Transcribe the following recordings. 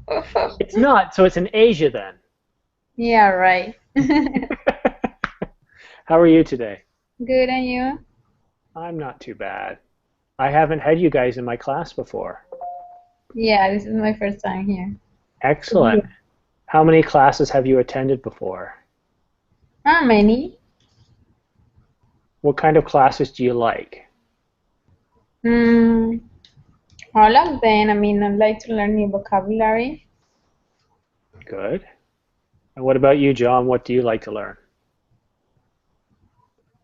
It's not, so it's in Asia then. Yeah, right. How are you today? Good, and you? I'm not too bad. I haven't had you guys in my class before. Yeah, this is my first time here. Excellent. How many classes have you attended before? How many? What kind of classes do you like? Mm, all of them. I mean, I'd like to learn new vocabulary. Good. And what about you, John? What do you like to learn?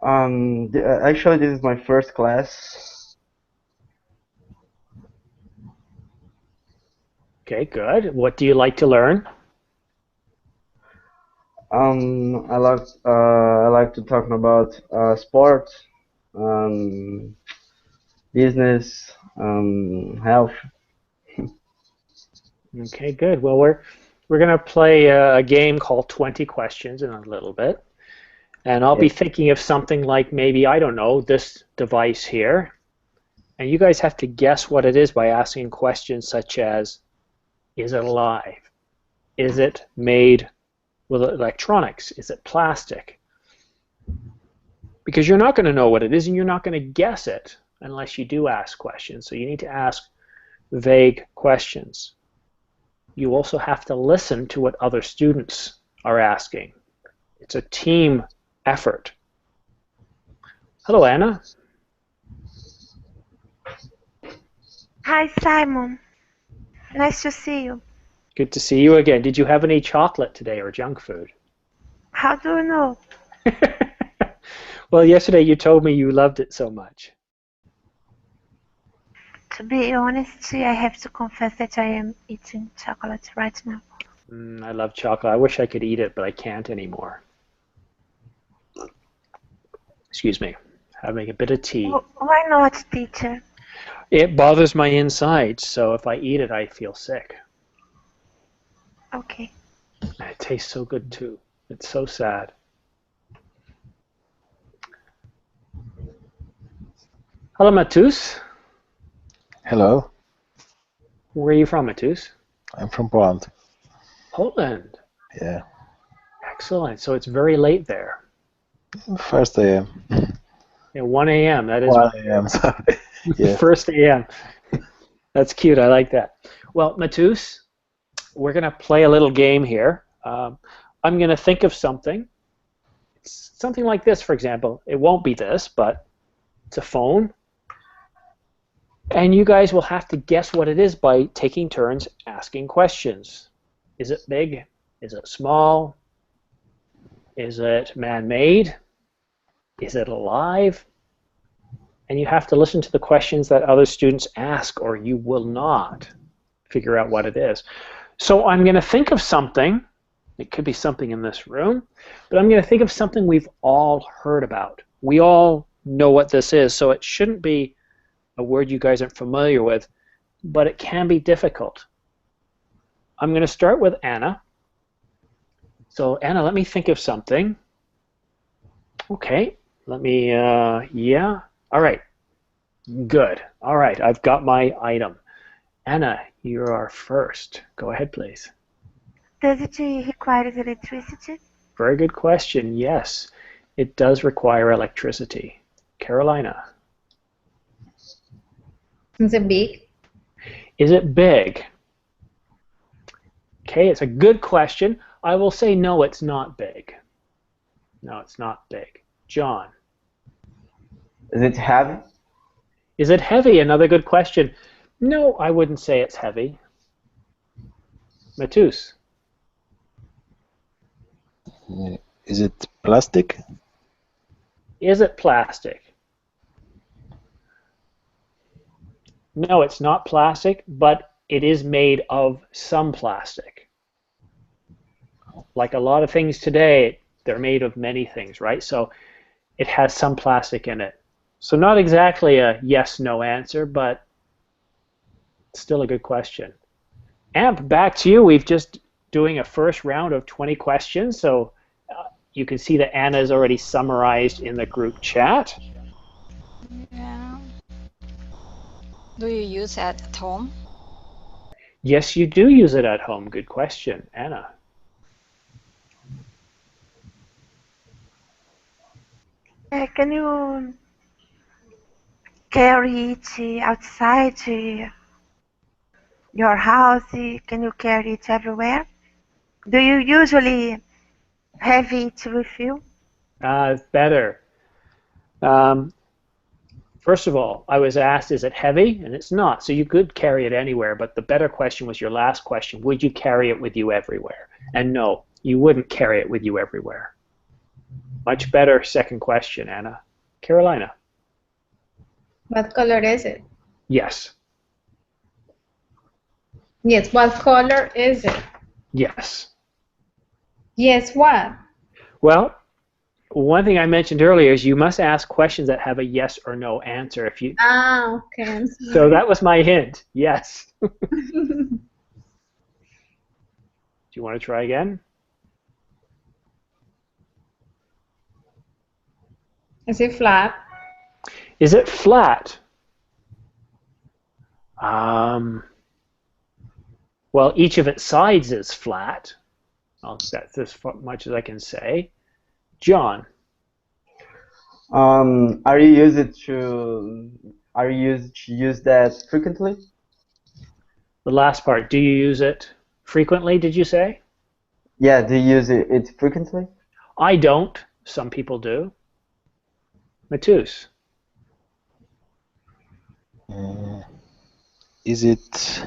Actually, this is my first class. Okay, good. What do you like to learn? I like to talk about sport, um, business, health. Okay, good. Well, we're going to play a game called 20 questions in a little bit. And I'll be Yeah. thinking of something like maybe, I don't know, this device here. And you guys have to guess what it is by asking questions such as, is it alive? Is it made with electronics? Is it plastic? Because you're not going to know what it is and you're not going to guess it unless you do ask questions. So you need to ask vague questions. You also have to listen to what other students are asking. It's a team effort. Hello, Anna. Hi, Simon. Nice to see you. Good to see you again. Did you have any chocolate today or junk food? How do you know? Well, yesterday you told me you loved it so much. To be honest, I have to confess that I am eating chocolate right now. I love chocolate. I wish I could eat it, but I can't anymore. Excuse me. Having a bit of tea. Why not, teacher? It bothers my insides, so if I eat it, I feel sick. Okay. And it tastes so good too. It's so sad. Hello, Matus. Hello, Where are you from, Matus? I'm from Poland. Poland. Yeah, Excellent. So it's very late there. first AM. Yeah, 1 a.m. That is 1 a.m. Sorry. Yeah. first a.m. That's cute. I like that. Well, Matus, we're going to play a little game here. I'm going to think of something. It's something like this, for example. It won't be this, but it's a phone. And you guys will have to guess what it is by taking turns asking questions. Is it big? Is it small? Is it man-made? Is it alive? And you have to listen to the questions that other students ask, or you will not figure out what it is. So I'm going to think of something. It could be something in this room, but I'm going to think of something we've all heard about. We all know what this is, so it shouldn't be a word you guys aren't familiar with, but it can be difficult. I'm going to start with Anna. So Anna, let me think of something. Okay, let me, yeah. All right, good. All right, I've got my item. Anna, you are first. Go ahead, please. Does it require electricity? Very good question. Yes, it does require electricity. Carolina. Is it big? Is it big? Okay, it's a good question. I will say no, it's not big. No, it's not big. John. Is it heavy? Is it heavy? Another good question. No, I wouldn't say it's heavy. Matus. Is it plastic? Is it plastic? No, it's not plastic, but it is made of some plastic. Like a lot of things today, they're made of many things, right? So it has some plastic in it. So not exactly a yes/no answer, but still a good question. Amp, back to you. We've just doing a first round of 20 questions, so you can see that Anna is already summarized in the group chat. Yeah. Do you use it at home? Yes, you do use it at home. Good question, Anna. Can you carry it outside your house? Can you carry it everywhere? Do you usually have it with you? Better. Um, First of all, I was asked, is it heavy? And it's not. So you could carry it anywhere. But the better question was your last question. Would you carry it with you everywhere? And no, you wouldn't carry it with you everywhere. Much better second question, Anna. Carolina. What color is it? Yes. Yes, what color is it? Yes. Yes, what? Well, one thing I mentioned earlier is you must ask questions that have a yes or no answer. If you Okay, I'm sorry. So that was my hint. Yes. Do you want to try again? Is it flat? Is it flat? Um, well, each of its sides is flat. That's as much as I can say. John. Are you used to use that frequently? The last part. Do you use it frequently, did you say? Yeah, do you use it frequently? I don't. Some people do. Matus. Is it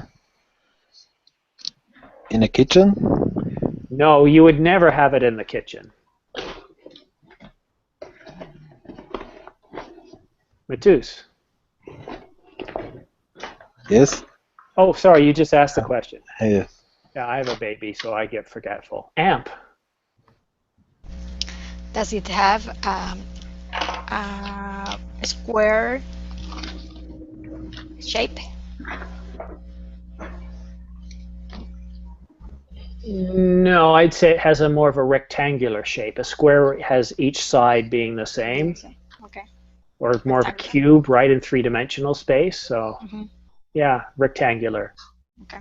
in a kitchen? No, you would never have it in the kitchen. Matus. Yes. Oh, sorry, you just asked the question. Yeah. Yeah, I have a baby, so I get forgetful. Amp. Does it have a square shape? No, I'd say it has a more of a rectangular shape. A square has each side being the same, Okay. or more of a Rectangular. cube, right, in three-dimensional space. So, Mhm. yeah, rectangular. Okay.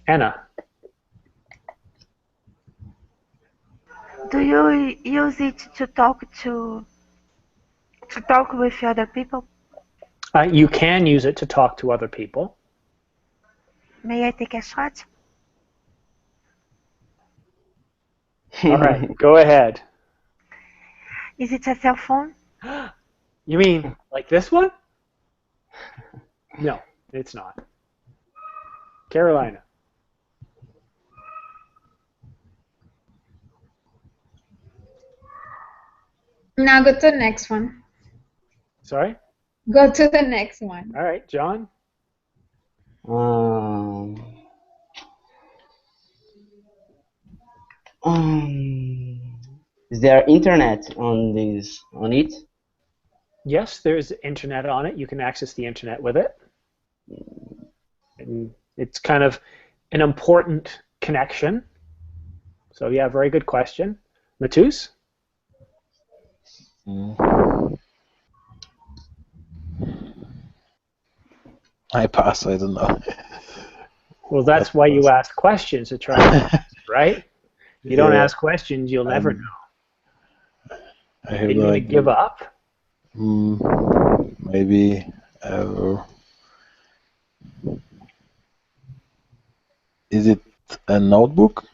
Anna. Do you use it to talk with other people? You can use it to talk to other people. May I take a shot? All right, go ahead. Is it a cell phone? You mean like this one? No, it's not. Carolina. Now go to the next one. Sorry? Go to the next one. All right, John. Um, is there internet on it? Yes, there's internet on it. You can access the internet with it. And it's kind of an important connection. So yeah, very good question. Matus? I pass. I don't know. Well, that's why you ask questions to try to, right? You don't Yeah. ask questions, you'll never know. I have Are you no going to idea. give up? Maybe. Is it a notebook?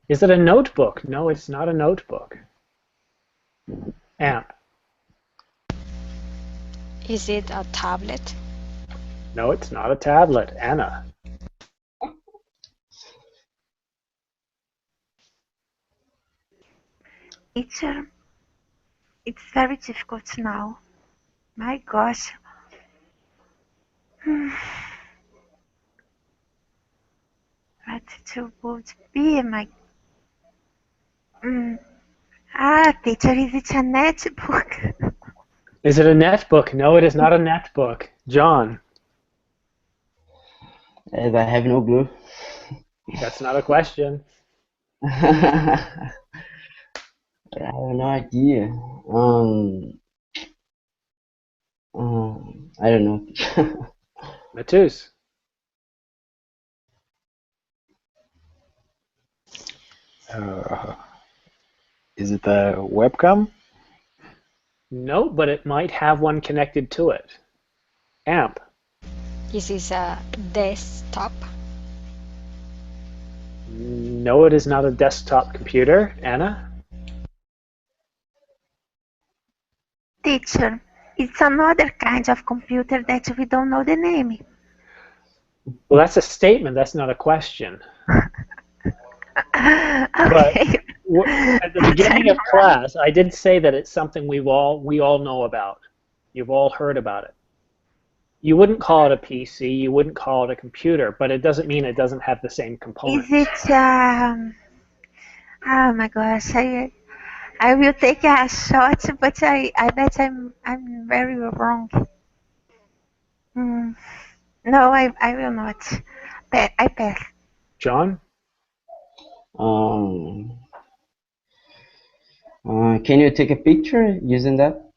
Is it a notebook? No, it's not a notebook. Amp? Is it a tablet? No, it's not a tablet. Anna? Teacher, it's very difficult now. My gosh. What it would be my... Teacher, is it a netbook? Is it a netbook? No, it is not a netbook. John? As I have no clue. That's not a question. I have no idea. I don't know. Matus? Uh, is it a webcam? No, but it might have one connected to it. Amp. Is this a desktop? No, it is not a desktop computer. Anna? Teacher, it's another kind of computer that we don't know the name. Well, that's a statement. That's not a question. Okay. At the beginning of class, I did say that it's something we all know about. You've all heard about it. You wouldn't call it a PC, you wouldn't call it a computer, but it doesn't mean it doesn't have the same components. Is it, oh my gosh, I will take a shot, but I bet I'm very wrong. No, I will not. I pass. John? Can you take a picture using that?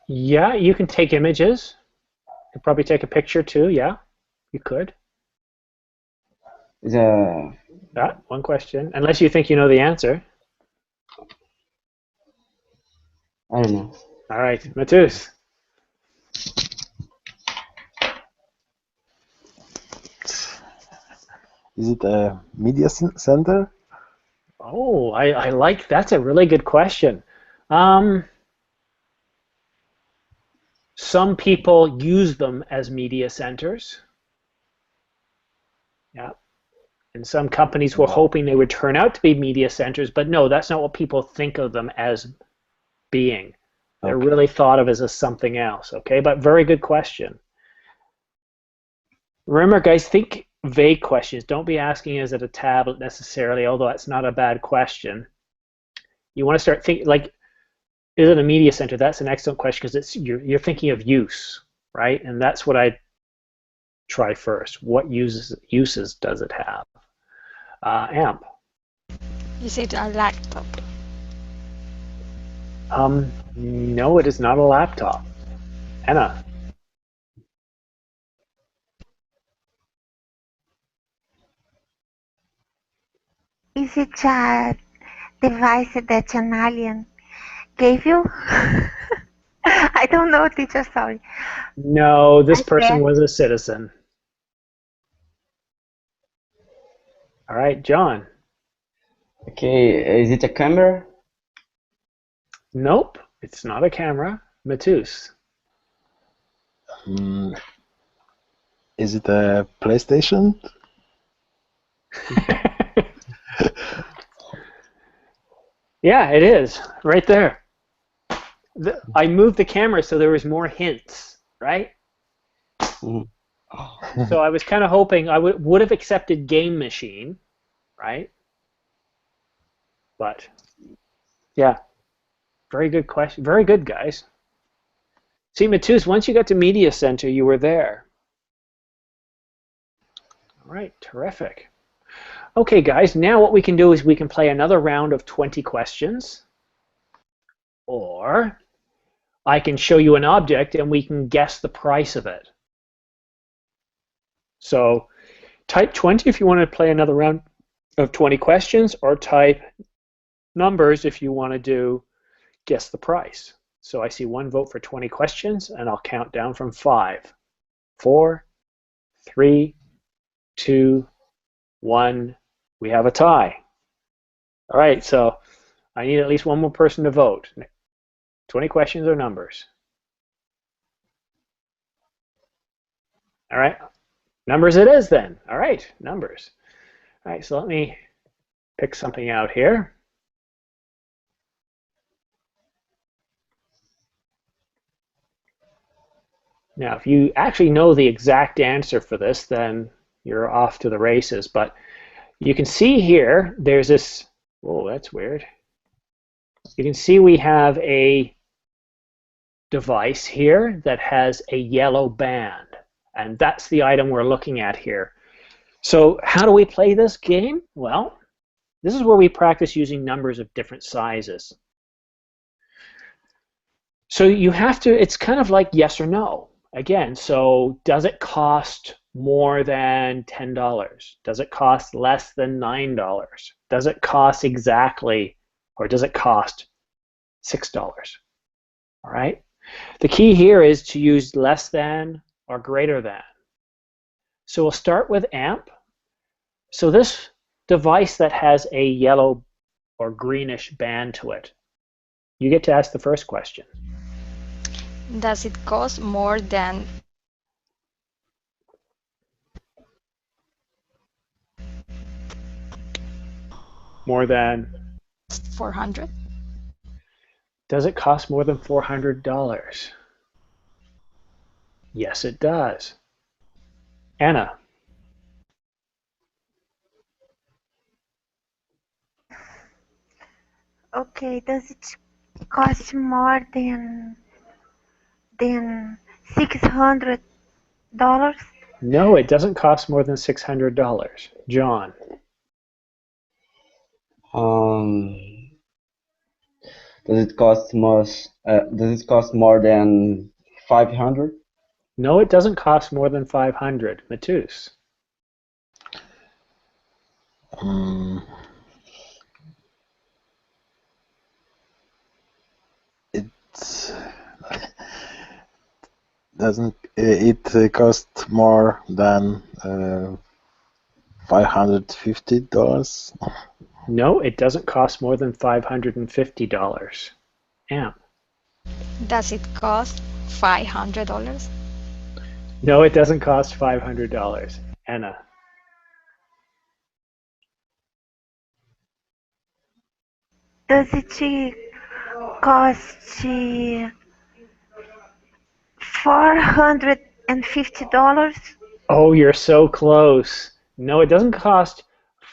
Yeah, you can take images. You could probably take a picture too, yeah. You could. The Yeah, one question. Unless you think you know the answer. I don't know. All right, Matus. Is it a media center? Oh, I like, that's a really good question. Some people use them as media centers. Yeah. And some companies were hoping they would turn out to be media centers, but no, that's not what people think of them as being. They're Okay. really thought of as something else, okay? But very good question. Remember, guys, think vague questions. Don't be asking, is it a tablet necessarily, although that's not a bad question. You want to start thinking, like, is it a media center? That's an excellent question because you're thinking of use, right? And that's what I try first. What uses does it have? Amp. Is it a laptop? No, it is not a laptop. Anna. Is it a device that an alien gave you? I don't know, teacher, sorry. No, this person Okay. was a citizen. All right, John. Okay, is it a camera? Nope, it's not a camera. Matus. Is it a PlayStation? Yeah, it is, right there. I moved the camera so there was more hints, right? Mhm. So I was kind of hoping I would have accepted game machine, right? But yeah, very good question. Very good, guys. See, Matus, once you got to Media Center, you were there. All right, terrific. Okay, guys, now what we can do is we can play another round of 20 questions, or I can show you an object and we can guess the price of it. So type 20 if you want to play another round of 20 questions, or type numbers if you want to do guess the price. So I see one vote for 20 questions, and I'll count down from 5, 4, 3, 2, 1. We have a tie. All right, so I need at least one more person to vote. 20 questions or numbers? All right, numbers it is then. All right, numbers. All right, so let me pick something out here. Now, if you actually know the exact answer for this, then you're off to the races. But you can see here, there's this, oh, that's weird. You can see we have a device here that has a yellow band, and that's the item we're looking at here. So how do we play this game? Well, this is where we practice using numbers of different sizes. So you have to, it's kind of like yes or no. Again, so does it cost more than $10? Does it cost less than $9? Does it cost exactly, or does it cost $6? All right. The key here is to use less than or greater than. So we'll start with AMP. So this device that has a yellow or greenish band to it, you get to ask the first question. Does it cost more than More than, 400? does it cost more than $400? Yes, it does. Anna. Okay, does it cost more than $600? No, it doesn't cost more than $600. John. Does it cost more than 500? No, it doesn't cost more than 500. Matus. Um, it doesn't it cost more than $550? No, it doesn't cost more than $550. Amp. Does it cost $500? No, it doesn't cost $500. Anna. Does it cost $450? Oh, you're so close. No, it doesn't cost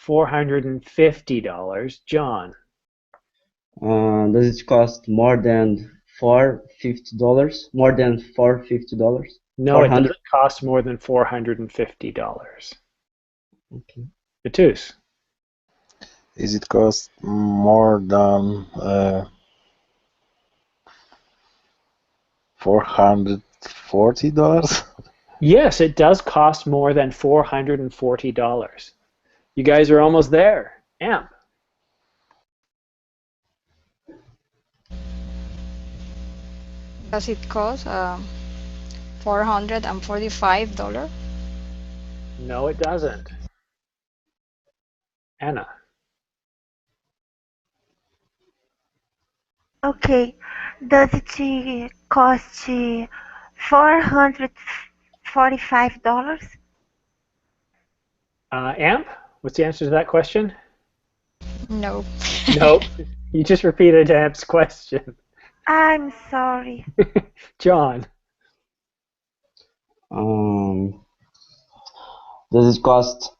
$450. John. Does it cost more than $450? More than $450? No, it 400? doesn't cost more than $450. Okay. Matus. Is it cost more than $440? Yes, it does cost more than $440. You guys are almost there. Amp. Does it cost $445? No, it doesn't. Anna. Okay, does it cost $445? Amp, what's the answer to that question? No. Nope. You just repeated Amp's question. I'm sorry. John. Does it cost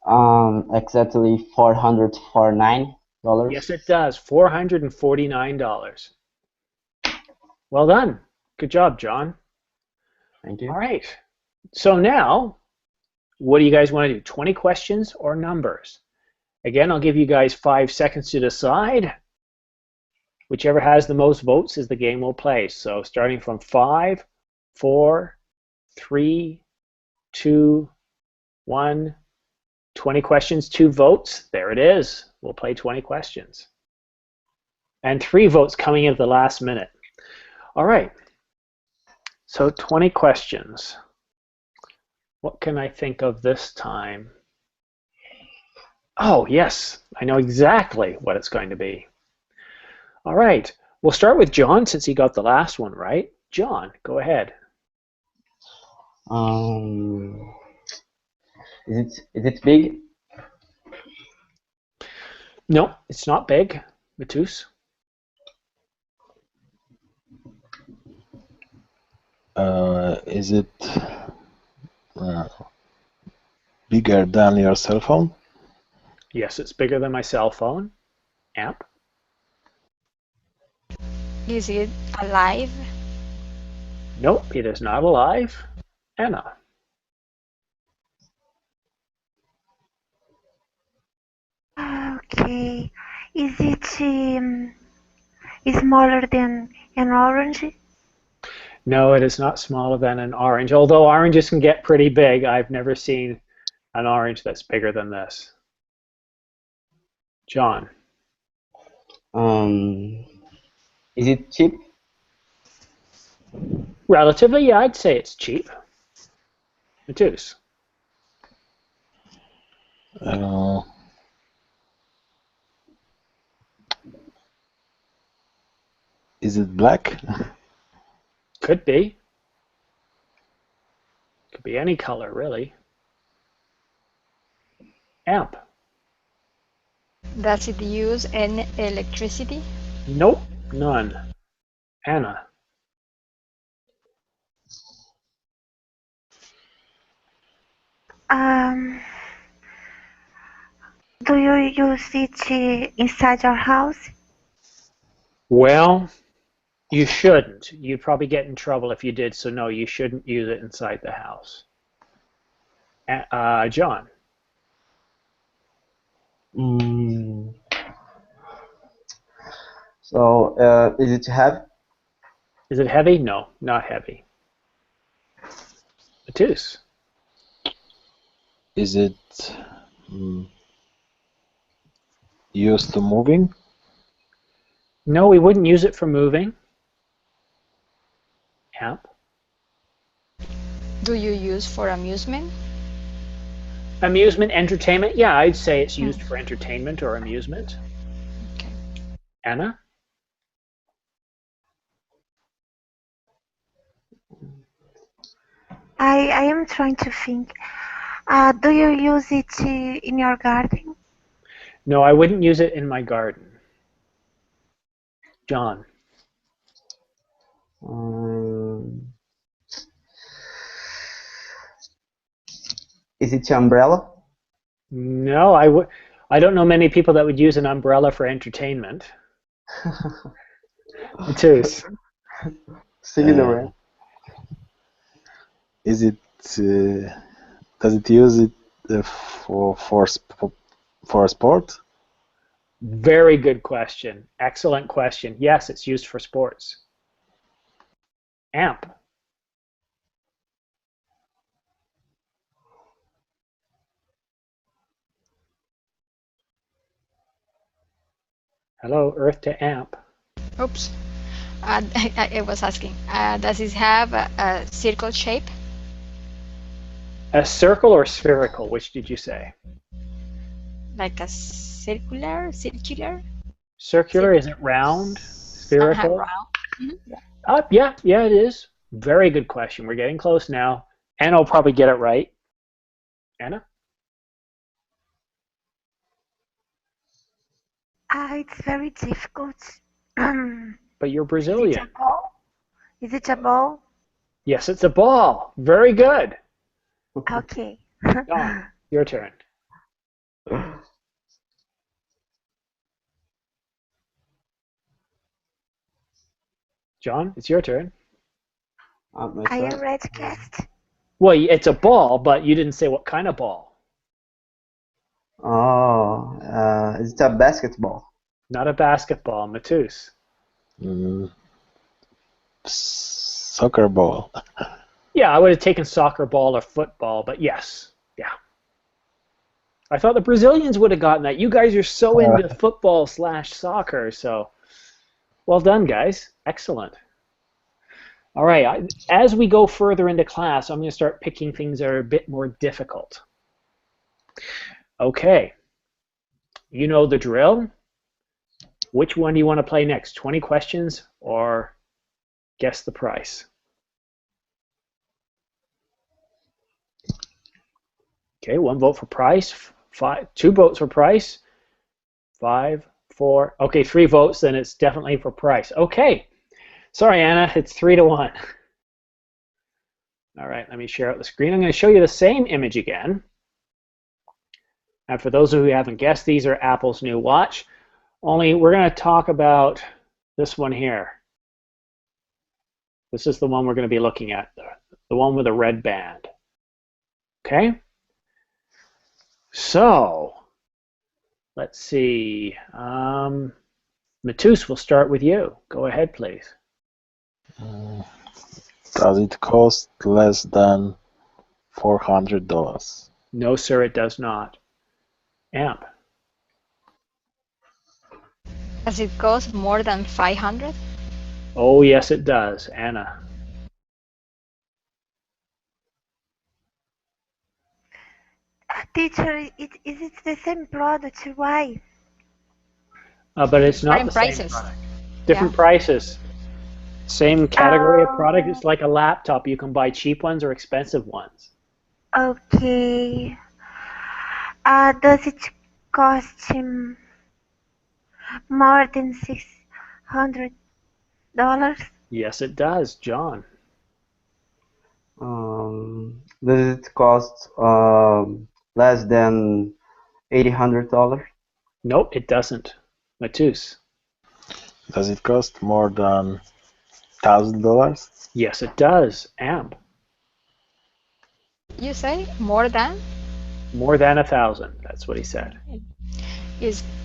exactly $449? Yes, it does. $449. Well done. Good job, John. Thank you. All right. So now, what do you guys want to do? 20 questions or numbers? Again, I'll give you guys 5 seconds to decide. Whichever has the most votes is the game we'll play. So starting from 5, 4, 3, 2, 1. 20 questions, 2 votes. There it is. We'll play 20 questions. And 3 votes coming in at the last minute. All right. So 20 questions. What can I think of this time? Oh, yes. I know exactly what it's going to be. All right. We'll start with John since he got the last one right. John, go ahead. Is it big? No, it's not big. Matus? Is it bigger than your cell phone? Yes, it's bigger than my cell phone. Amp? Is it alive? Nope, it is not alive. Anna? Okay, is it smaller than an orange? No, it is not smaller than an orange, although oranges can get pretty big. I've never seen an orange that's bigger than this. John. Is it cheap? Relatively, yeah, I'd say it's cheap. Matus. Is it black? Could be. Could be any color, really. Amp. Does it use any electricity? Nope, none. Anna. Um, do you use it inside your house? Well, you shouldn't. You'd probably get in trouble if you did, so no, you shouldn't use it inside the house. John. So, is it heavy? Is it heavy? No, not heavy. Matus. Is it used to moving? No, we wouldn't use it for moving. Amp. Do you use for amusement? Amusement, entertainment? Yeah, I'd say it's used for entertainment or amusement. Okay. Anna? I am trying to think. Do you use it in your garden? No, I wouldn't use it in my garden. John? Is it your umbrella? No, I don't know many people that would use an umbrella for entertainment. Matus. Singing around. Is it? Does it use it for sport? Very good question. Excellent question. Yes, it's used for sports. Amp. Hello, Earth to Amp. Oops. I was asking, does it have a circle shape? A circle or spherical? Which did you say? Like a circular? Circular? Is it round? Spherical? Round. Yeah, it is. Very good question. We're getting close now. Anna will probably get it right. Anna? It's very difficult. But you're Is it Brazilian. a ball? Is it a ball? Yes, it's a ball. Very good. Okay. John, your turn. John, it's your turn. I am ready to cast. Well, it's a ball, but you didn't say what kind of ball. Oh, is it a basketball? Not a basketball. Matus. Soccer ball. Yeah, I would have taken soccer ball or football, but yes. Yeah. I thought the Brazilians would have gotten that. You guys are so into football/soccer, so well done, guys. Excellent. All right, as we go further into class, I'm going to start picking things that are a bit more difficult. Okay. You know the drill. Which one do you want to play next? 20 questions or guess the price? Okay, 1 vote for price, 2 votes for price, 5, 4. Okay, 3 votes, then it's definitely for price. Okay. Sorry, Anna, it's 3-1. All right, let me share out the screen. I'm going to show you the same image again. And for those of you who haven't guessed, these are Apple's new watch. Only we're going to talk about this one here. This is the one we're going to be looking at, the one with a red band. Okay? So, let's see. Matus, we'll start with you. Go ahead, please. Does it cost less than $400? No, sir, it does not. Amp. Does it cost more than 500? Oh, yes, it does. Anna. Teacher, is it the same product? Why? But it's not Different the same prices. product. Different Yeah. prices. Same category of product. Oh. It's like a laptop. You can buy cheap ones or expensive ones. Okay. Does it cost him more than $600? Yes, it does. John. Does it cost less than $800? Nope, it doesn't. Matus. Does it cost more than $1,000? Yes, it does. Amp. You say more than? More than 1,000. That's what he said.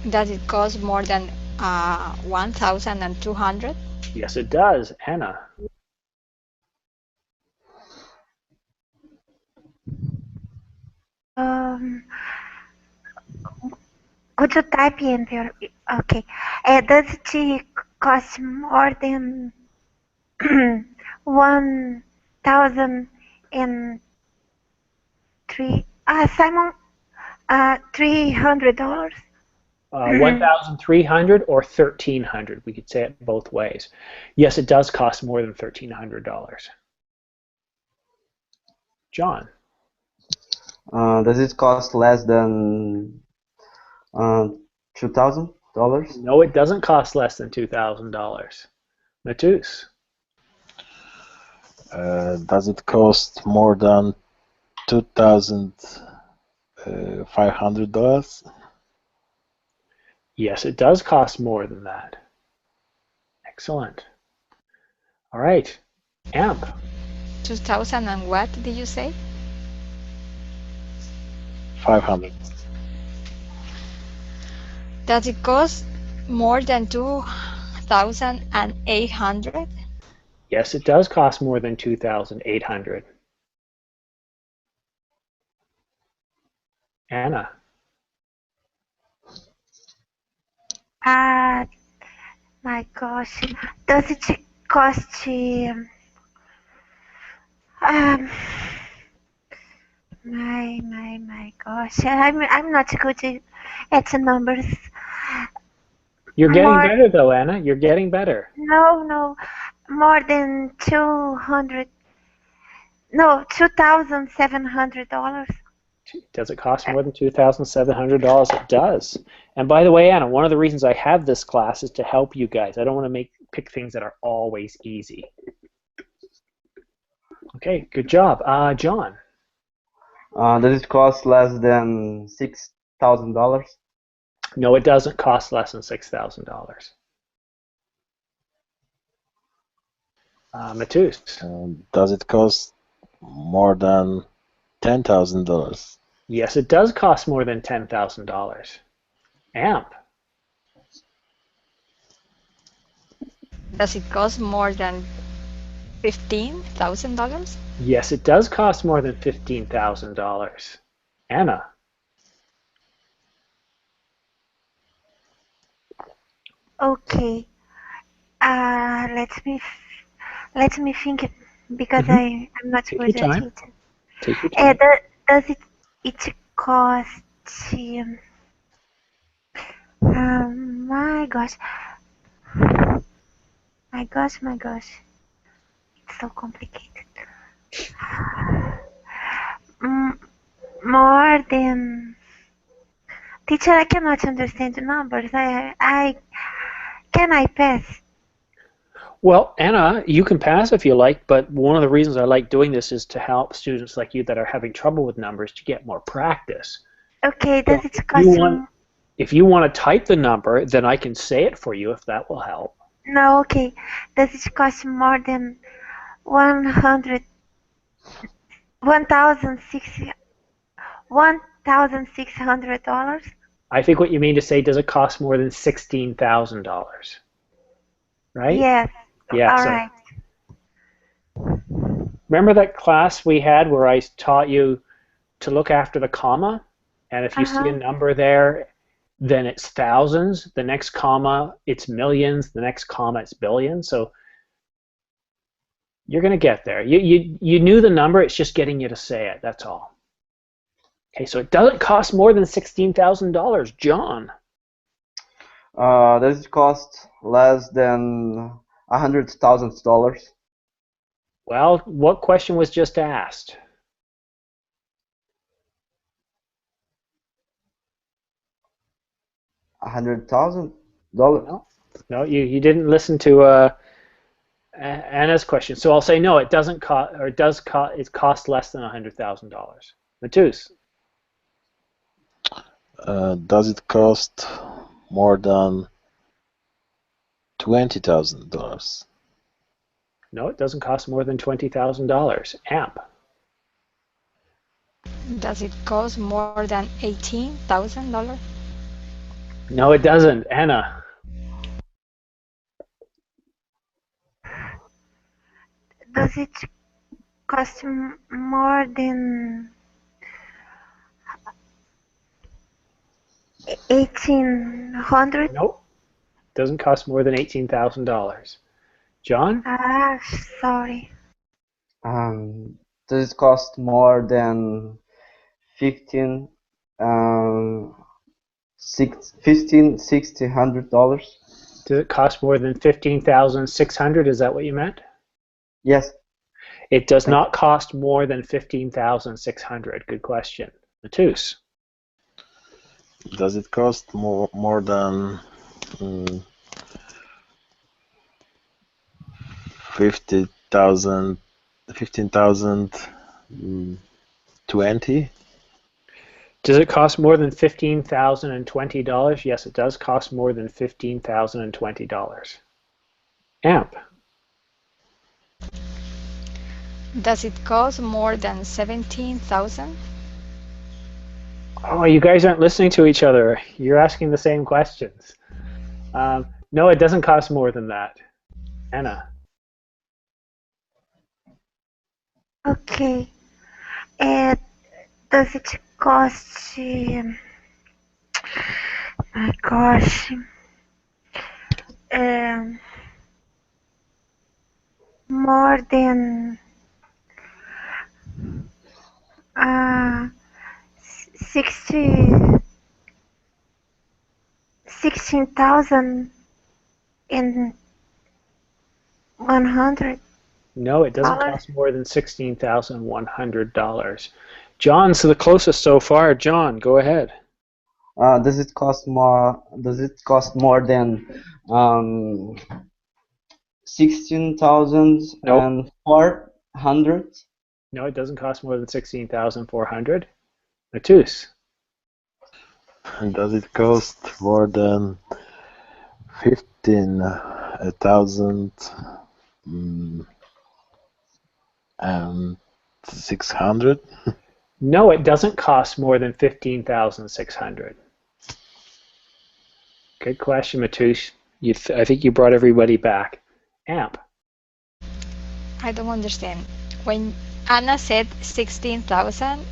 Does it cost more than 1,200? Yes, it does. Anna. Could you type in your... Okay. Does it cost more than 1,003? Simon, $300? 1,300 or 1,300. We could say it both ways. Yes, it does cost more than $1,300. John. Does it cost less than $2,000? No, it doesn't cost less than $2,000. Matus. Does it cost more than $2,500? Yes, it does cost more than that. Excellent. All right. Amp. 2,000 and what did you say? 500. Does it cost more than 2,800? Yes, it does cost more than 2,800. Anna. My gosh. Does it cost my gosh. I'm not good at the numbers. You're getting More- better though, Anna. You're getting better. No, more than 200. No, $2,700. Does it cost more than $2,700? It does. And by the way, Anna, one of the reasons I have this class is to help you guys. I don't want to pick things that are always easy. Okay, good job. John. Does it cost less than $6,000? No, it doesn't cost less than $6,000. Matus. Does it cost more than $10,000? Yes, it does cost more than $10,000. Amp. Does it cost more than $15,000? Yes, it does cost more than $15,000. Anna. Okay. Let me think because I'm not Take good your at time. it. Take your time. Does it cost? My gosh. My gosh. It's so complicated. More than... Teacher, I cannot understand the numbers. Can I pass? Well, Anna, you can pass if you like, but one of the reasons I like doing this is to help students like you that are having trouble with numbers to get more practice. Okay, does it If cost? if you want to type the number, then I can say it for you if that will help. No, okay. Does it cost more than $1,600? I think what you mean to say, does it cost more than $16,000? Right? Yes. Yeah. All So right. Remember that class we had where I taught you to look after the comma? And if you see a number there, then it's thousands. The next comma, it's millions. The next comma, it's billions. So you're going to get there. You knew the number. It's just getting you to say it. That's all. Okay, so it doesn't cost more than $16,000. John. Does it cost less than $100,000? Well, what question was just asked? $100,000? No, you didn't listen to Anna's question. So I'll say no. It doesn't cost, or it does cost. It costs less than $100,000. Matus. Does it cost more than $20,000? No, it doesn't cost more than $20,000. Amp. Does it cost more than $18,000? No, it doesn't. Anna. Does it cost more than 1,800? Nope. Doesn't cost more than $18,000. John? Ah, sorry. Does it cost more than $1,600? Does it cost more than $15,600? Is that what you meant? Yes. It does not cost more than $15,600. Good question. Matus. Does it cost more than 15,020? Does it cost more than $15,020? Yes, it does cost more than $15,020. Amp. Does it cost more than 17,000? Oh, you guys aren't listening to each other. You're asking the same questions. No, it doesn't cost more than that. Anna. Okay. Does it cost? My gosh. More than 16,100. No, it doesn't cost more than $16,100. John's the closest so far. John, go ahead. Does it cost more? Does it cost more than 16,400? No, it doesn't cost more than 16,400. Matus. Does it cost more than 15,600? No, it doesn't cost more than 15,600. Good question, Matus. I think you brought everybody back. Amp. I don't understand. When Anna said 16,000,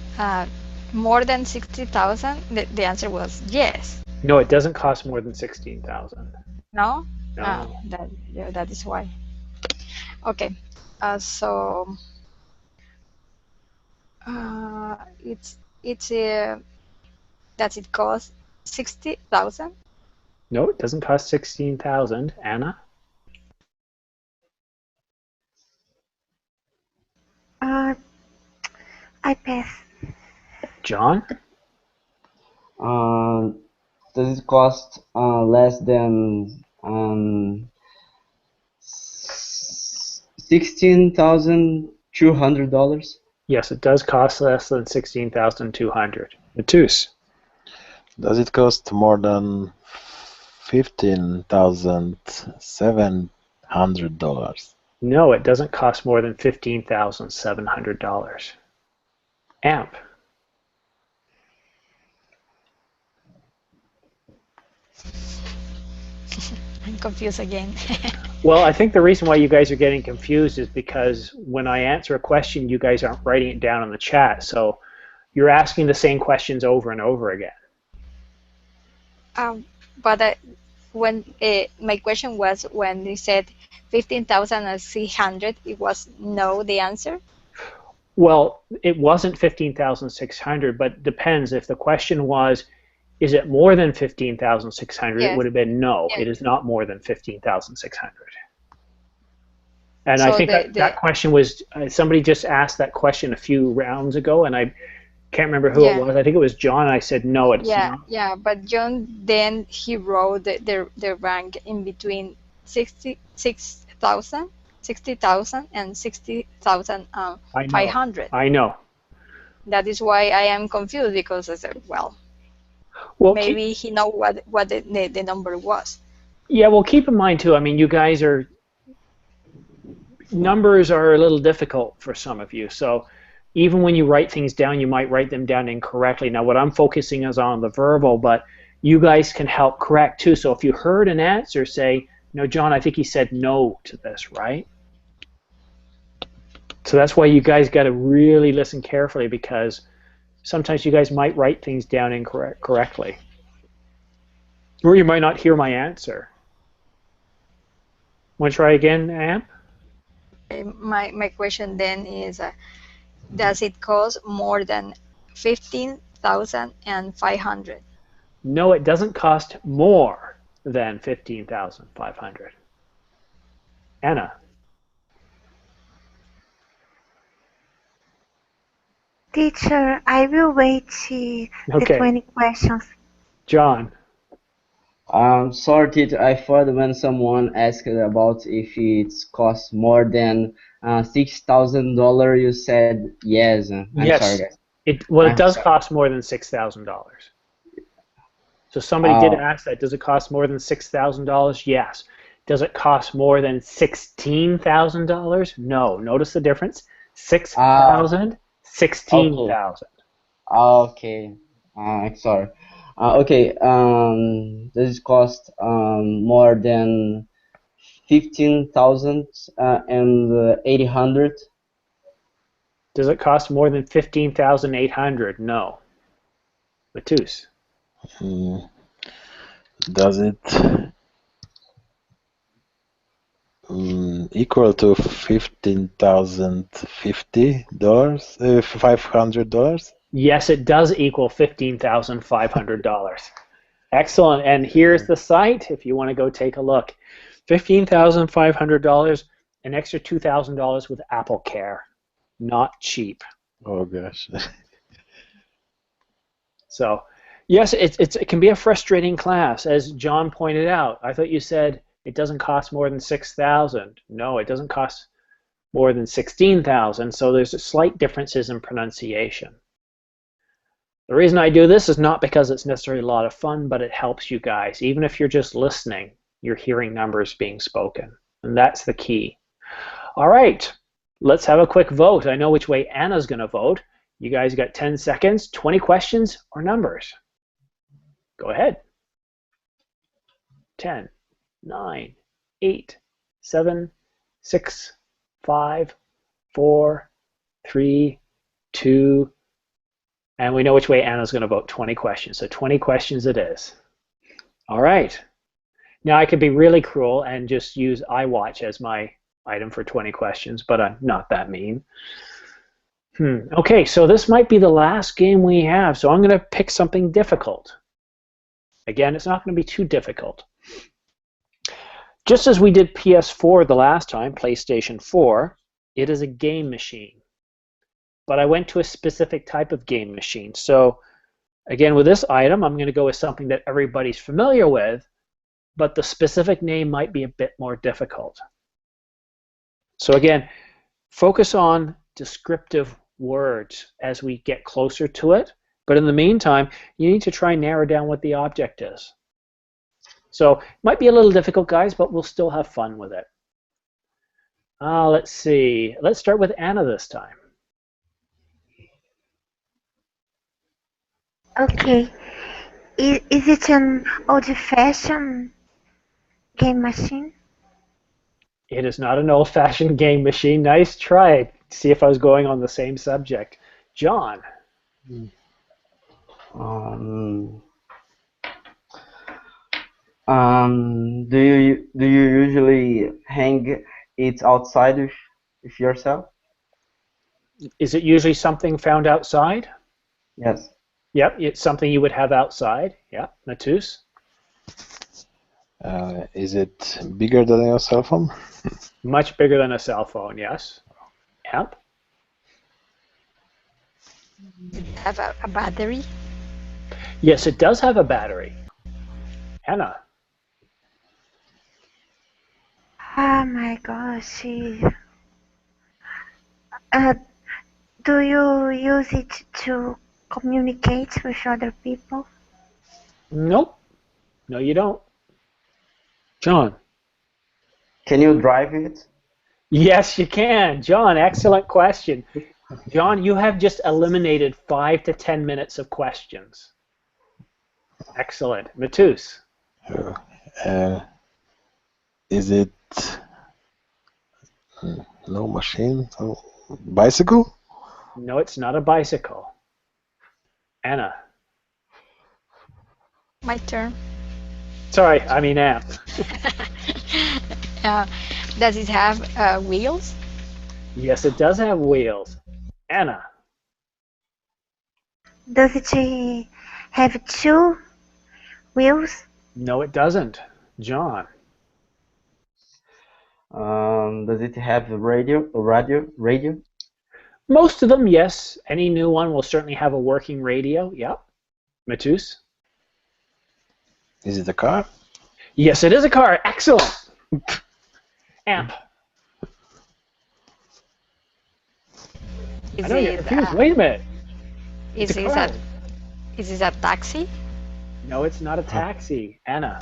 more than 60,000, the answer was yes. No, it doesn't cost more than 16,000. No? No. That is why. Okay. So does it cost 60,000? No, it doesn't cost 16,000. Anna? I pass. John? Does it cost less than $16,200? Yes, it does cost less than 16,200. Matus? Does it cost more than $15,700? No, it doesn't cost more than $15,700. Amp? I'm confused again. Well, I think the reason why you guys are getting confused is because when I answer a question, you guys aren't writing it down in the chat. So you're asking the same questions over and over again. But when my question was when you said 15,600, it was no the answer? Well, it wasn't 15,600, but it depends. If the question was, is it more than 15,600, Yes. it would have been no, Yes. it is not more than 15,600. And So I think that question was, somebody just asked that question a few rounds ago, and I can't remember who it was. I think it was John, and I said, no, it's not. Yeah, but John, then he wrote the rank in between 60,000 and 60,500. I know. That is why I am confused, because I said, well maybe he know what the number was. Yeah, well, keep in mind too, I mean, you guys are, numbers are a little difficult for some of you, so even when you write things down, you might write them down incorrectly. Now, what I'm focusing is on the verbal, but you guys can help correct too. So if you heard an answer, say, no, John, I think he said no to this, right? So that's why you guys got to really listen carefully, because sometimes you guys might write things down incorrectly. Or you might not hear my answer. Want to try again, Amp? My question then is, does it cost more than 15,500? No, it doesn't cost more than 15,500. Anna? Teacher, I will wait the 20 questions. John? Sorry, teacher. I thought when someone asked about if it costs more than $6,000, you said yes. Yes. Sorry, guys. It does cost more than $6,000. So somebody did ask that. Does it cost more than $6,000? Yes. Does it cost more than $16,000? No. Notice the difference. 6,000, 16,000. Okay. Sorry. Okay. Does it cost more than 15,000 and 800? Does it cost more than 15,800? No. Matus? Does it equal to $500? Yes, it does equal $15,500. Excellent. And here's the site if you want to go take a look. $15,500, an extra $2,000 with Apple Care. Not cheap. Oh gosh. So, yes, it can be a frustrating class, as John pointed out. I thought you said it doesn't cost more than 6,000. No, it doesn't cost more than 16,000. So there's slight differences in pronunciation. The reason I do this is not because it's necessarily a lot of fun, but it helps you guys. Even if you're just listening, you're hearing numbers being spoken, and that's the key. All right, let's have a quick vote. I know which way Anna's going to vote. You guys got 10 seconds, 20 questions or numbers. Go ahead. 10, 9, 8, 7, 6, 5, 4, 3, 2, and we know which way Anna's going to vote, 20 questions. So 20 questions it is. All right. Now I could be really cruel and just use iWatch as my item for 20 questions, but I'm not that mean. Okay, so this might be the last game we have, so I'm going to pick something difficult. Again, it's not going to be too difficult. Just as we did PS4 the last time, PlayStation 4, it is a game machine. But I went to a specific type of game machine. So again, with this item, I'm going to go with something that everybody's familiar with, but the specific name might be a bit more difficult. So again, focus on descriptive words as we get closer to it. But in the meantime, you need to try and narrow down what the object is. So it might be a little difficult, guys, but we'll still have fun with it. Let's see. Let's start with Anna this time. Okay. Is it an old-fashioned game machine? It is not an old-fashioned game machine. Nice try. See if I was going on the same subject. John. Do you usually hang it outside with yourself? Is it usually something found outside? Yes. Yep, it's something you would have outside. Yeah, Matus? Is it bigger than your cell phone? Much bigger than a cell phone, yes. Yep. Does it have a battery? Yes, it does have a battery. Anna? Oh my gosh. Uh, do you use it to communicate with other people? Nope. No, you don't. John? Can you drive it? Yes, you can. John, excellent question. John, you have just eliminated 5 to 10 minutes of questions. Excellent. Matus? Is it no machine? Bicycle? No, it's not a bicycle. Anna? My turn. Sorry, I mean Amp. Does it have wheels? Yes, it does have wheels. Anna? Does it have 2 wheels? No, it doesn't. John? Does it have a radio? Most of them, yes. Any new one will certainly have a working radio. Yep. Matus? Is it a car? Yes, it is a car. Excellent. Amp? I know you're confused. Wait a minute. Is it a taxi? No, it's not a taxi. Anna?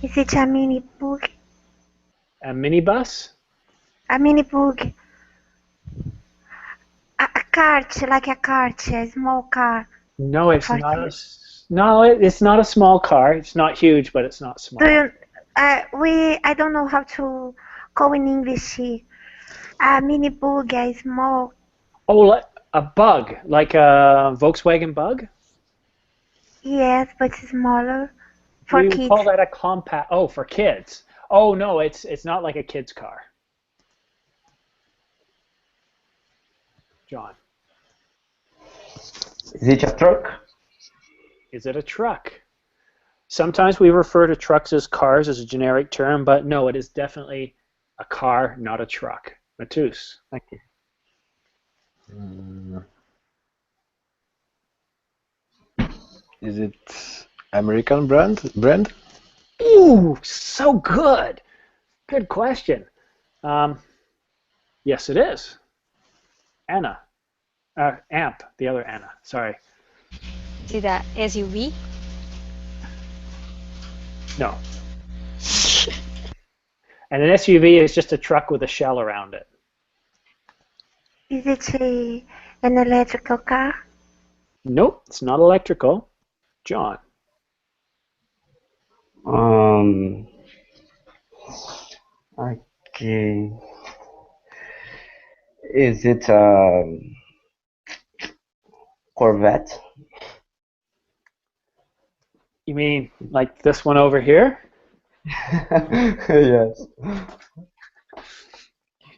Is it a mini bug? A minibus? A mini bug. A cart, like a cart, a small car. No, it's not. It's not a small car. It's not huge, but it's not small. I don't know how to call in English. A mini bug, a small. Oh, a bug, like a Volkswagen Bug? Yes, but smaller for we kids. We call that a compact. Oh, for kids. Oh no, it's not like a kid's car. John. Is it a truck? Is it a truck? Sometimes we refer to trucks as cars as a generic term, but no, it is definitely a car, not a truck. Matus. Okay. Is it American brand? Ooh, so good. Good question. Yes, it is. Anna. Amp, the other Anna. Sorry. Is it a SUV? No. And an SUV is just a truck with a shell around it. Is it an electrical car? Nope, it's not electrical. John. Okay. Is it a Corvette? You mean like this one over here? Yes.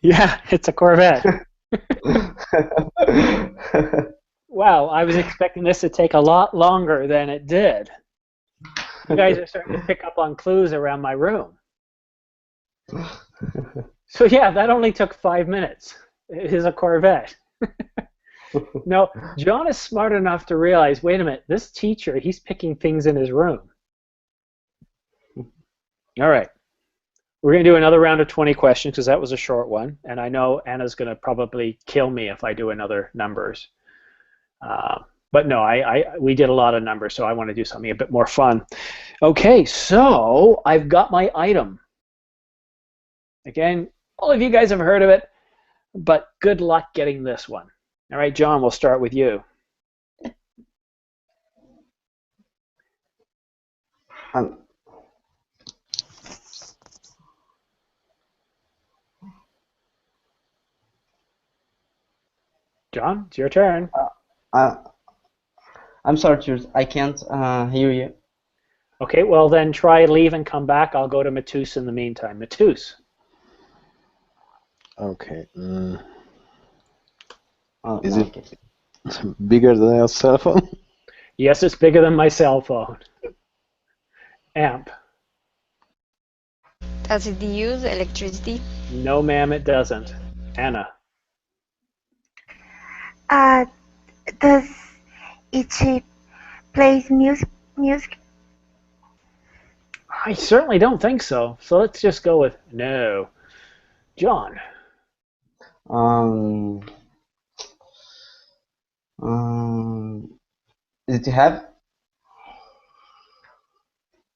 Yeah, it's a Corvette. Wow, I was expecting this to take a lot longer than it did. You guys are starting to pick up on clues around my room. So yeah, that only took 5 minutes. It is a Corvette. No, John is smart enough to realize, wait a minute, this teacher, he's picking things in his room. All right. We're going to do another round of 20 questions because that was a short one. And I know Anna's going to probably kill me if I do another numbers. But no, we did a lot of numbers, so I want to do something a bit more fun. Okay, so I've got my item. Again, all of you guys have heard of it, but good luck getting this one. All right, John, we'll start with you. John, it's your turn. I'm sorry, Truth. I can't hear you. Okay, well then try leave and come back. I'll go to Matus in the meantime. Matus. Okay. Oh, Is no, it okay. bigger than a cell phone? Yes, it's bigger than my cell phone. Amp. Does it use electricity? No, ma'am, it doesn't. Anna. Does it play music? I certainly don't think so. So let's just go with no. John. Does it have?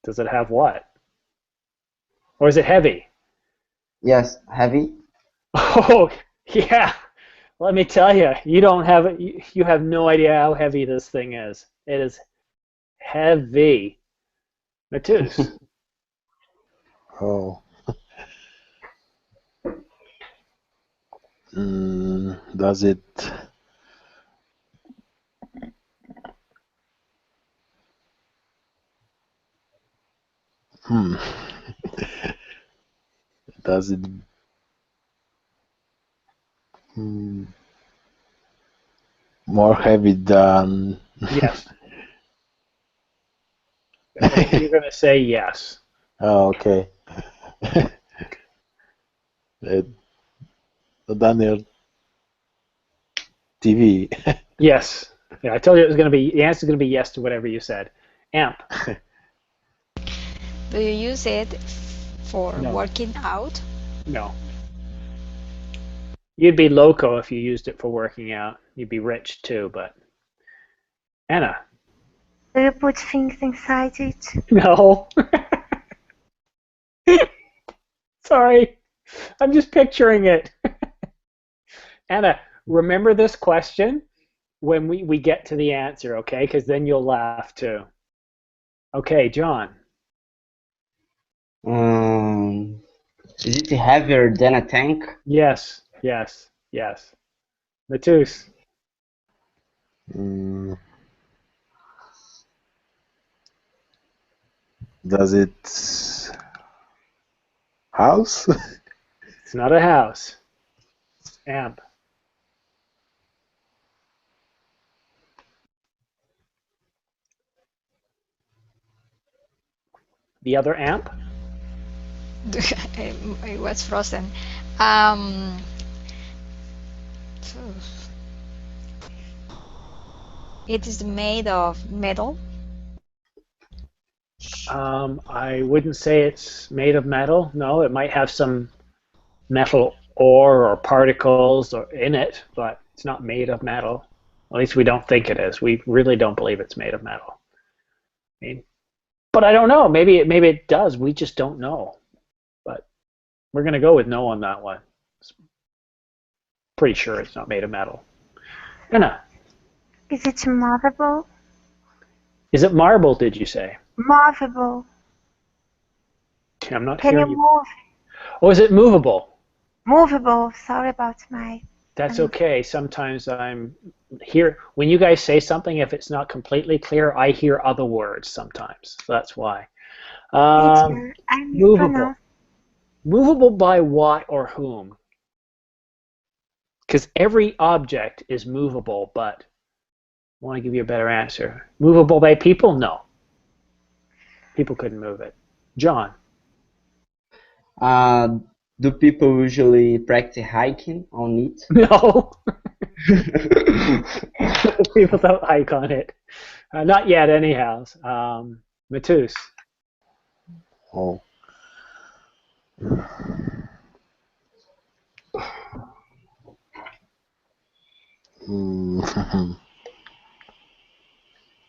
Does it have what? Or is it heavy? Yes, heavy. Oh, yeah. Let me tell you, you don't have it. You have no idea how heavy this thing is. It is heavy. Matus. Oh. Does it does it more heavy than Yes. You're going to say yes. Oh, okay. Daniel TV. Yes. Yeah, I told you it was going to be, the answer is going to be yes to whatever you said. Amp. Do you use it for No. working out? No. You'd be loco if you used it for working out. You'd be rich too, but. Anna. Do you put things inside it? No. Sorry. I'm just picturing it. Anna, remember this question when we get to the answer, okay? Because then you'll laugh too. Okay, John. Is it heavier than a tank? Yes, yes, yes. Matus. Does it house? It's not a house. Amp. The other amp? It was frozen. It is made of metal. I wouldn't say it's made of metal. No, it might have some metal ore or particles in it, but it's not made of metal. At least we don't think it is. We really don't believe it's made of metal. I mean, but I don't know. Maybe it does. We just don't know. But we're going to go with no on that one. Pretty sure it's not made of metal. Anna. Is it movable? Is it marble, did you say? Movable. I'm not Can hearing you you. move? Oh, is it movable? Movable. Sorry about my. That's okay. Sometimes I'm here. When you guys say something, if it's not completely clear, I hear other words sometimes. So that's why. Teacher, I Movable. mispronounced. Movable by what or whom? Because every object is movable, but I want to give you a better answer. Movable by people? No. People couldn't move it. John. Do people usually practice hiking on it? No. People don't hike on it. Not yet, anyhow. Matus. Oh.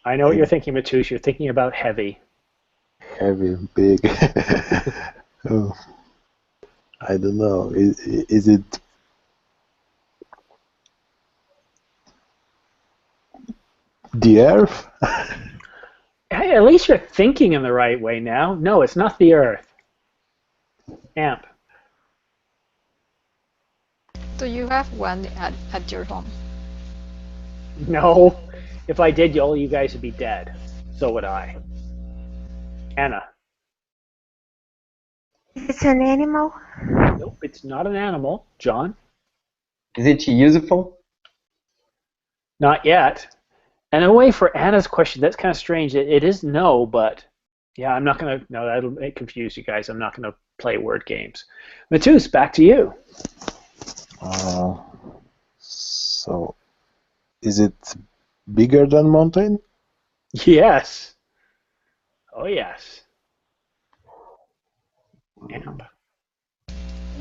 I know what you're thinking, Matus. You're thinking about heavy. Heavy, big. Oh, I don't know. Is it the Earth? Hey, at least you're thinking in the right way now. No, it's not the Earth. Amp. Do you have one at your home? No. If I did, all you guys would be dead. So would I. Anna. Is it an animal? Nope, it's not an animal. John? Is it useful? Not yet. And in a way, for Anna's question, that's kind of strange. It is no, but yeah, I'm not going to. No, that'll confuse you guys. I'm not going to play word games. Matus, back to you. So, is it bigger than mountain? Yes. Oh, yes. Amp.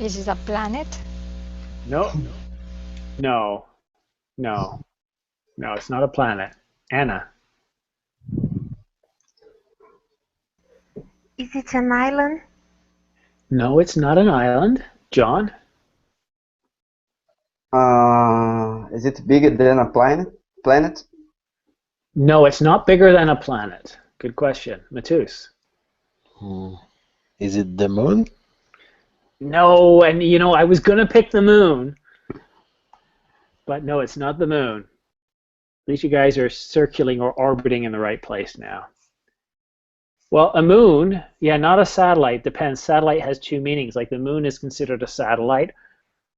Is it a planet? No. No. No. No, it's not a planet. Anna. Is it an island? No, it's not an island. John? Is it bigger than a planet? No, it's not bigger than a planet. Good question. Matus? Is it the moon? No, and you know, I was going to pick the moon. But no, it's not the moon. At least you guys are circling or orbiting in the right place now. Well, a moon, yeah, not a satellite. Depends. Satellite has two meanings. Like the moon is considered a satellite,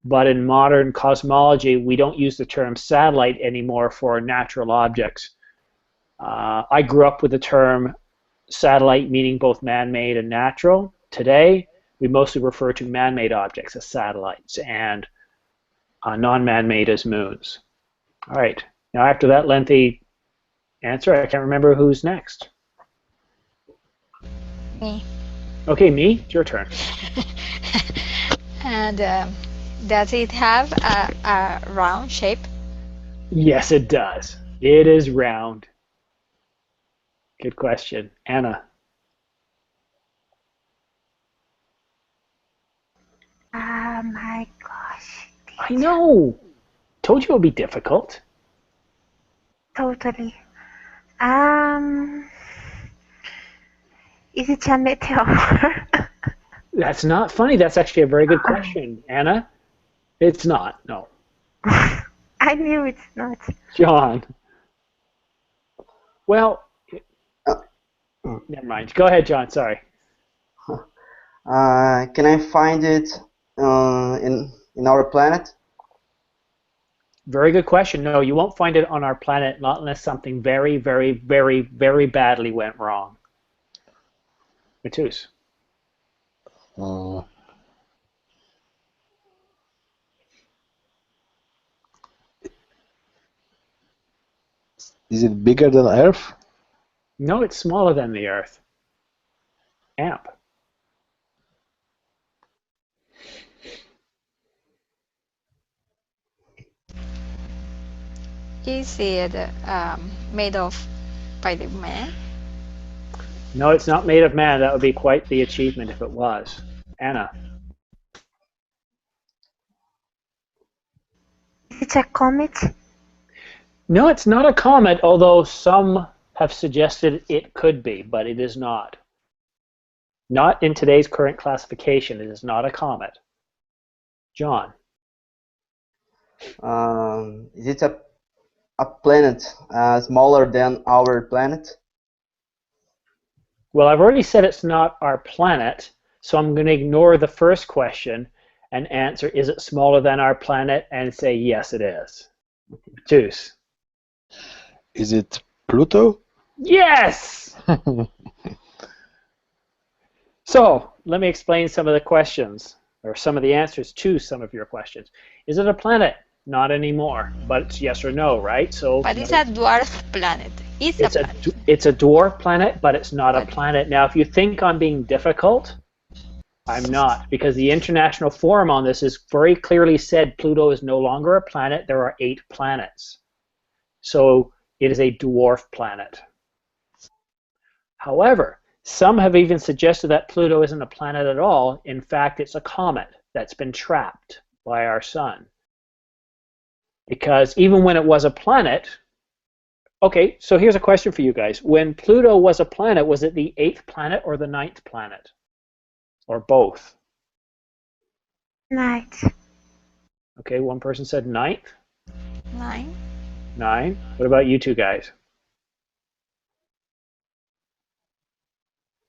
but in modern cosmology, we don't use the term satellite anymore for natural objects. I grew up with the term satellite meaning both man-made and natural. Today, we mostly refer to man-made objects as satellites and non-man-made as moons. All right. Now, after that lengthy answer, I can't remember who's next. Me. Okay, me. It's your turn. And does it have a round shape? Yes, it does. It is round. Good question. Anna. My gosh. I know. Told you it would be difficult. Totally. Is it a meteor? That's not funny. That's actually a very good question. Anna? It's not. No. I knew it's not. John. Well, never mind. Go ahead, John. Sorry. Can I find it in our planet? Very good question. No, you won't find it on our planet, not unless something very, very, very, very badly went wrong. Matus. Is it bigger than Earth? No, it's smaller than the Earth. Amp. Is it made of by the man? No, it's not made of man. That would be quite the achievement if it was. Anna. Is it a comet? No, it's not a comet, although some have suggested it could be, but it is not. Not in today's current classification. It is not a comet. John. Is it a planet smaller than our planet? Well, I've already said it's not our planet, so I'm going to ignore the first question and answer, is it smaller than our planet, and say, yes, it is. Matus. Is it Pluto? Yes! So, let me explain some of the questions, or some of the answers to some of your questions. Is it a planet? Not anymore, but it's yes or no, right? So, but it's a dwarf planet. It's a planet. It's a dwarf planet, but it's not a planet. Now, if you think I'm being difficult, I'm not, because the International Forum on this has very clearly said Pluto is no longer a planet. There are 8 planets. So it is a dwarf planet. However, some have even suggested that Pluto isn't a planet at all. In fact, it's a comet that's been trapped by our sun. Because even when it was a planet, okay, so here's a question for you guys. When Pluto was a planet, was it the 8th planet or the 9th planet? Or both? 9th. Okay, one person said 9th. 9. 9. What about you two guys?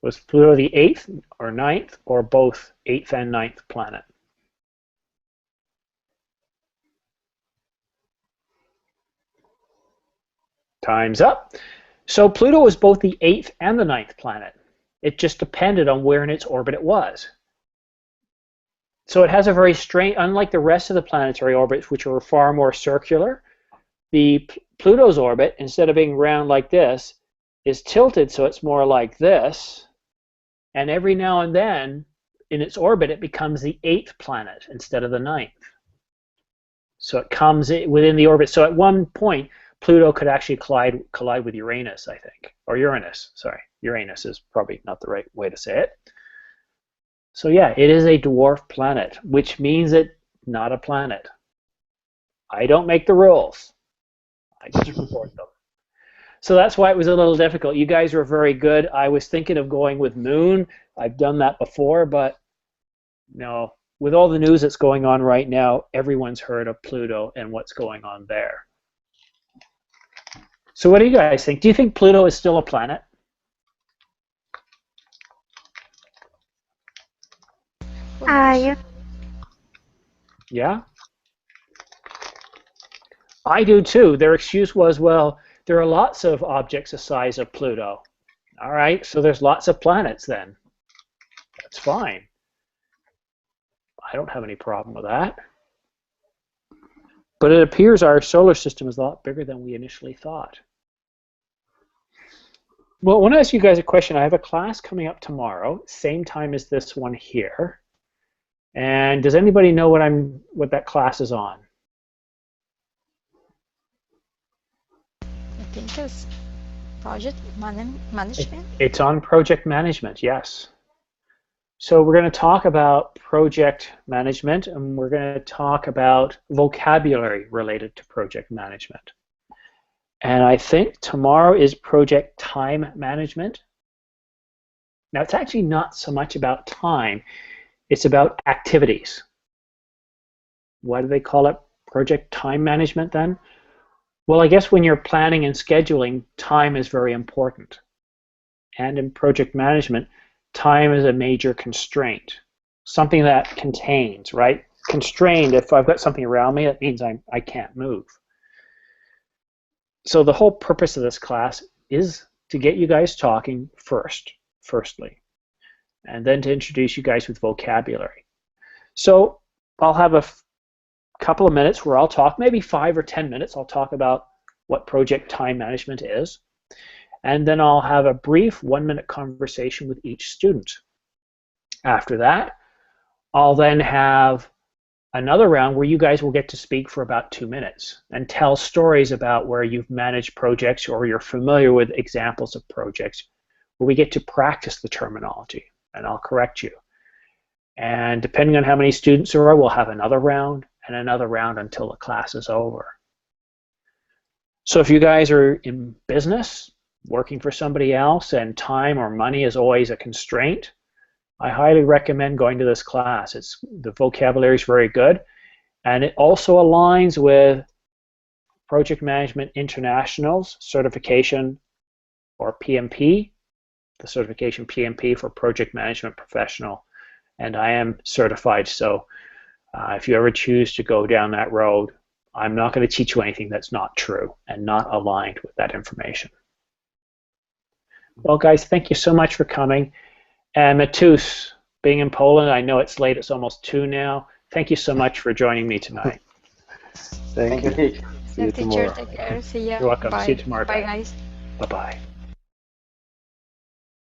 Was Pluto the 8th or 9th or both 8th and 9th planet? Time's up. So Pluto was both the 8th and the 9th planet. It just depended on where in its orbit it was. So it has a very strange, unlike the rest of the planetary orbits, which are far more circular, the Pluto's orbit, instead of being round like this, is tilted so it's more like this. And every now and then, in its orbit, it becomes the 8th planet instead of the 9th. So it comes within the orbit. So at one point, Pluto could actually collide with Uranus, I think. Or Uranus, sorry. Uranus is probably not the right way to say it. So yeah, it is a dwarf planet, which means it's not a planet. I don't make the rules. I just report them. So that's why it was a little difficult. You guys were very good. I was thinking of going with Moon. I've done that before, but no. With all the news that's going on right now, everyone's heard of Pluto and what's going on there. So what do you guys think? Do you think Pluto is still a planet? Yeah? I do too. Their excuse was, well, there are lots of objects the size of Pluto. All right, so there's lots of planets then. That's fine. I don't have any problem with that. But it appears our solar system is a lot bigger than we initially thought. Well, I want to ask you guys a question. I have a class coming up tomorrow, same time as this one here. And does anybody know what that class is on? I think it's project management. It's on project management, yes. So we're going to talk about project management, and we're going to talk about vocabulary related to project management. And I think tomorrow is project time management. Now, it's actually not so much about time. It's about activities. Why do they call it project time management then? Well, I guess when you're planning and scheduling, time is very important. And in project management, time is a major constraint. Something that contains, right? Constrained, if I've got something around me, that means I can't move. So the whole purpose of this class is to get you guys talking firstly, and then to introduce you guys with vocabulary. So I'll have a couple of minutes where I'll talk, maybe 5 or 10 minutes, I'll talk about what project time management is. And then I'll have a brief 1-minute conversation with each student. After that, I'll then have another round where you guys will get to speak for about 2 minutes and tell stories about where you've managed projects or you're familiar with examples of projects where we get to practice the terminology, and I'll correct you. And depending on how many students there are, we'll have another round and another round until the class is over. So if you guys are in business, working for somebody else, and time or money is always a constraint, I highly recommend going to this class. The vocabulary is very good, and it also aligns with Project Management International's certification, or PMP, the certification PMP for Project Management Professional, and I am certified, so if you ever choose to go down that road, I'm not going to teach you anything that's not true and not aligned with that information. Well, guys, thank you so much for coming. And Matus, being in Poland, I know it's late, it's almost 2 now. Thank you so much for joining me tonight. Thank you. See you tomorrow. Take care. See ya. You're welcome. Bye. See you tomorrow. Bye, guys. Bye-bye.